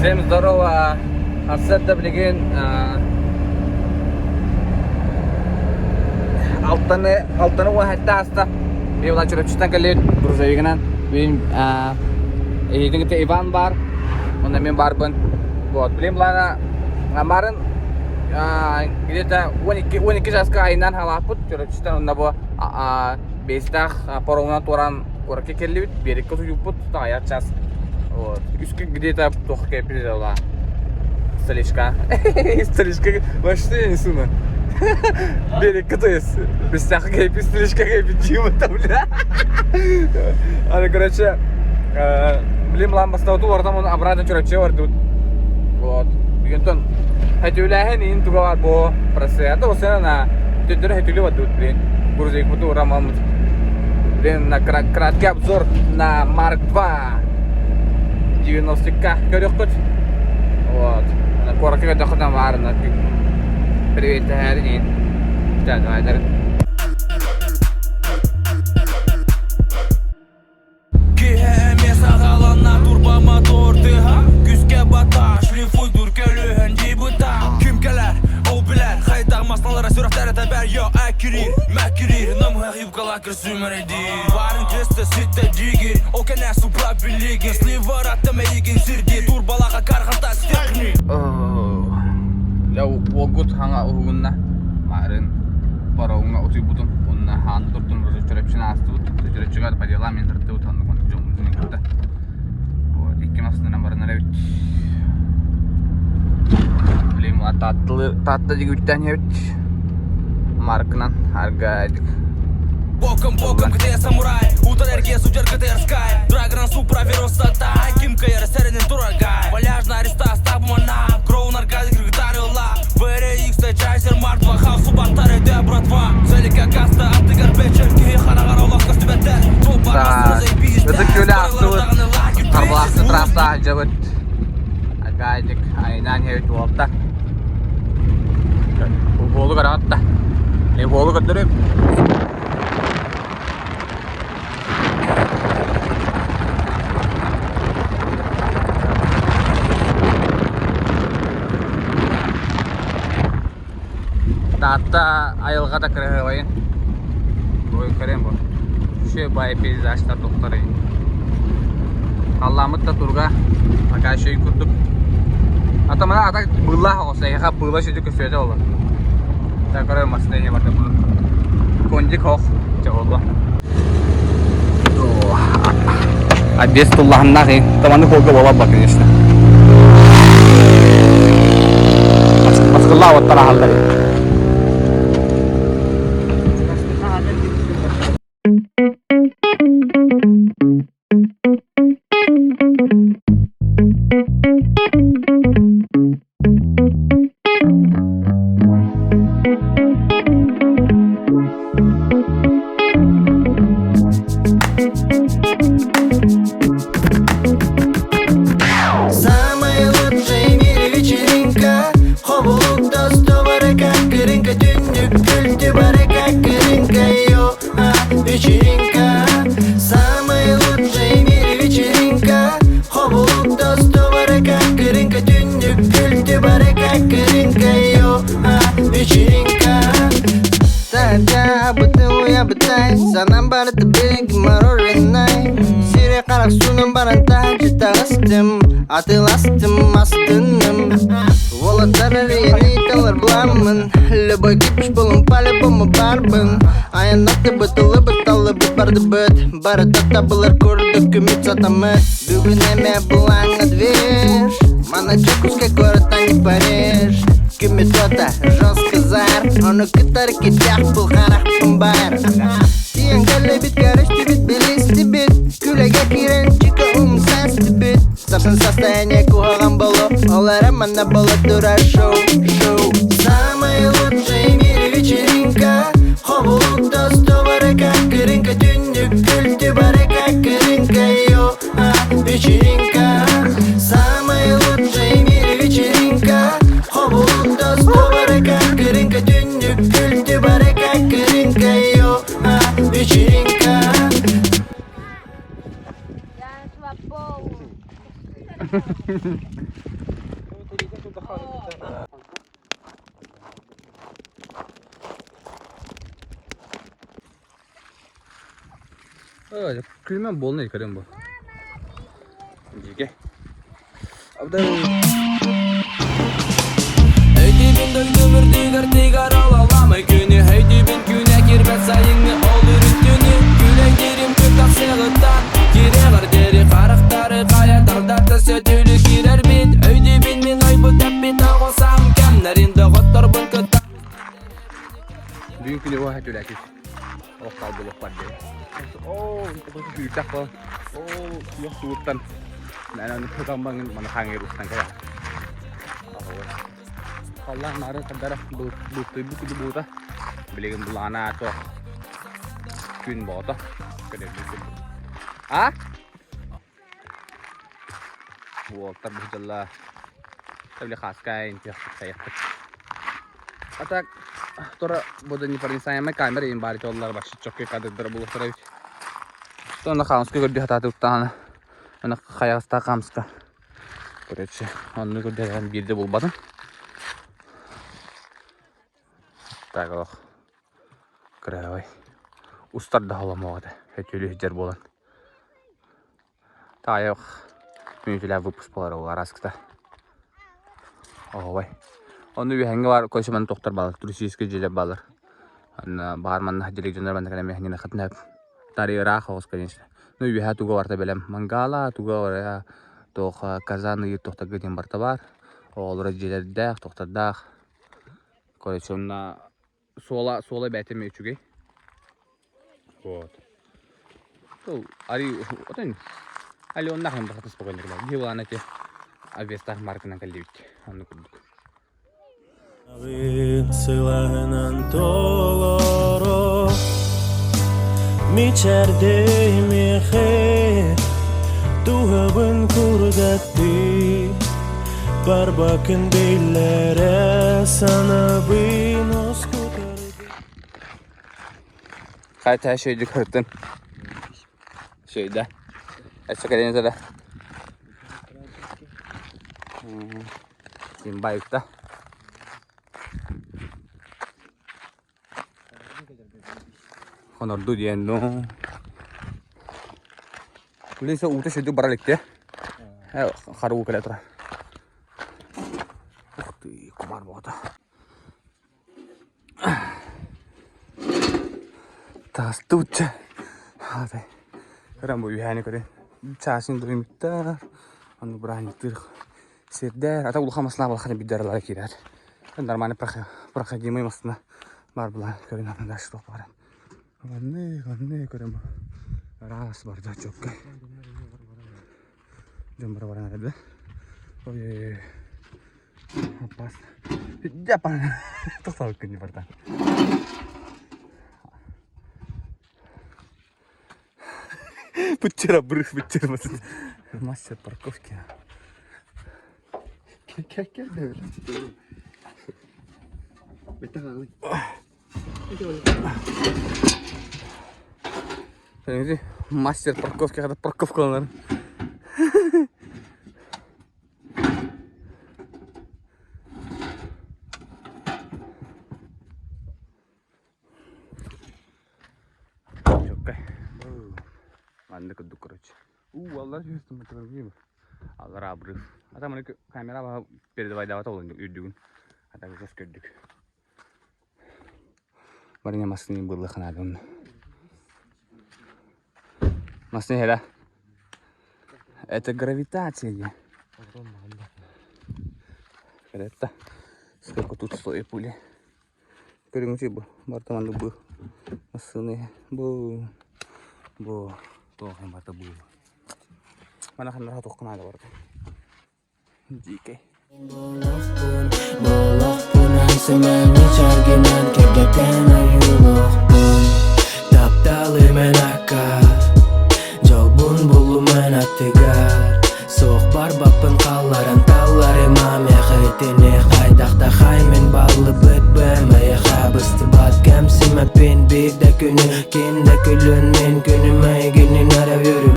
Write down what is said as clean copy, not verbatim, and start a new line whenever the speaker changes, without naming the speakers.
Всем здорово, Арсен Даблигин. Алтаны уахатта аста. Бейвала чурапчытан калет грузовигынан. Бейн эйдингите Иван бар. Онда мен барбын. Вот, блин, блана амарын где-то 12 жасқа айынан халапыт чурапчытан онда бо бестах поровна туран кораке келлибит, берекке суюппут, аяқ час. Вот. Үскі где-то тоқы кәпілді ола. Столичка. Столичка. Вообще не суна. Берекке то есть. Бестах кәпі, столичка кәпі. Чего там, бля? Аны, короче, блин, ламбастауды ордам оны обратно чурапче ордуд. Вот. Бүгінтон, хәтеуләхен ең туға бар бұ просеяды. Осына на төттері хәтеулі вадуд, блин. Грузовик бұды орамалмыз. Блин, на краткий обзор на Марк 2. 90-ка көрөккөт. Вот. Ана коракка доходан баарына. Привет, Харин. Давай. Кеме сагалана турба моторды ха. Күзгө бата, шлифуй дүркөлөһөн жибута. Ким келер? Ол билер. Хайдаг маслалара сүрөттөрө табар yo акирир. Макирир, нам хабиб кала крсумереди. Барын тесте ситте дигир. Окена супра билигин. Сливарата мейгин сирди. Турбалага карганда стекни. Я угут ханга угунна. Марын параунга утибутун. Онна хан туртун чурапчына астут. Чурапчыга парламент тартып утанды. Вот, iki masına барынарабит. Блин, татlı жигиттен ебит. Маркынан аргадик. Боком, где самурай? Уталерге сутер КТР-скай. Драгран Супра Веросата. Ким Кайер Серенин Турагай. Пляжна ареста стабмана. Кроун аргадик рыгтарила. VRX Чайсер Мартва. Хаусу бартары де братва. Целика каста аттыгар печер. Кие ханагар оловка стюбеттер. Это кюля астуыт. Тарбалақты трафта жабыт. Аргадик айнан хевит болта. Болу карагатта. Болу көтөрүп. Тата айылға да кіре қойын. Ой, көрем бұл. Ше бай пейзажда тоқтарайын. Қалламыд да тұрға. Ака шөй күрдік. Ата мына ата бұлла қоса. Еға бұлла шөйді көсөйді олы. Да көрем масынайне барды бұл. Кондик хоқ. Жоғылы. А без тұллағынна қиын. Таманы қолға бола ба, конечно. Масқылла оттара халдары.
Санам бары табек мороженое. Сире қарақ суным барантан житағыстым. Атыластым астыным. Волаттары рейни талар бламын. Любой кипиш болым по-любому барбын. Аянаты бытылы быталы быт барды быт. Бары татабылар көрді күміт сатамыт. Бүгін еме бұлаңа дверь. Мана чекуске көріта не париж. Күміт ота жонсқы зар. Оны күттары кетяқ бұл қарақ пымбар. Тиян кәлі бит кәрішті бит білісті бит. Күлеге кирен чика сәсті бит. Сарсын состояние кухаған болу. Олары мана болу тұрар шоу. Самый лучший в мире вечеринка. Хобулук досту барыка. Кырынка түндік күлті барыка. Кырынка йо, вечеринка. Самый лучший в мире вечеринка. Хобулук досту барыка. Кырынка түндік күлті барыка. Кырынка йо, вечеринка.
Külmen bolunu yıkarım bu. Jike. Abda
Heydibin döydümür digar alalama günü Heydibin güne girmez sayını olur üstünü Güleğlerim kök aksığıdan Gireğir deri karıktarı kaya dardarda sötülü girer bit Heydibin min aybu teppit ağılsam Kemlerinde gottor bun kıtta
Düğün günü o hadi öyle. Oh kalbuluk var diye. Oh, itu büyük falan. Oh, ya sultan. Nah, ini perkembangan mana hangi rustan kayak. Allah nara kadar butuh ibu kudu buta. Belikan bulana atau gün bota. Kedai itu. Ah? Walter berjelas. Saya beli khas kain tiap saya. Atak Tora бодани парнисаяма камера им барит оллар башчы чокке кадырдыр булуктарабит. Сонда хамска көрдү хататы уттаны. Ана каяста хамска. Короче, аны көрдүм бирде болбадым. Так ох. Край. Устар да халамагы. Хөтөлү жер болан. Таяк. Мүнүлөр выпуск болар олар аскта. Ой. Onu bir hangi var koşuman doktor balık turistik jelek balık. Ana barman hajilik jonar banda kalem hangina khatna tari ra khos конечно. Ну bir hatu go varta belem mangala tu go ya to kazan yi tokta gidin barta var. Olur jelek tokta da. Короче на sola betemi üçüge. Вот. То ари отен. Али он нахрен бахат спокойно когда. Дивана те авестах маркадан калдык. Аны курдук.
Сылағынан толоро Мичердей мехе Туғабын күрдәтті Барбакын бейлері Санабын оскутарды
Hayta şeyci kırıttın. Şeyde. Eski elinize de. Şimdi bayıkta. Konor diyen no. Lisa uta şeyde baralık diye. Haru kala tura. Ukti kumar boğda. Tas tutça. Hadi. Karam bu yani kare. Çaşın durum miktar. Anu berani tur. Seder. Ata ulu khamas labal khani bidar la kirar. Normalnya prakha gimay masna. Barbla kare na dash to paran. Ganne karam. Ras barda çok. Jumbar barang ada. Oh ye. Pas. Japan. Tuh tahu kan Japan. Вчера брых, вчера мастер парковки. Как это? Мастер парковки, когда парковка наверное. Anda keduk короче. Vallahi justum betul gibi. Agar abruf. Ata mana kamera bah передавай дават olun ürdüğün. Ata göz gördük. Barınya masını buldu kanadın. Masını hela. Это гравитация. Это сколько тут стоит пули. Көрүңүзчү бу бартаманды бу масыны бу Tohkan barta bu. Mana kan rahat tohkan ada barta. Jike.
Bolok pun semeni charginan kebeken ayulok pun Taptali menakat Jolbun bulu menatigar Soğuk barbapın kallaran tallar imam ya khaytini Khaydakta khaymin ballı bitbeme ya khabıstı bat Kemsime pin bir de günü Kinde külün min günüme günün ara yürü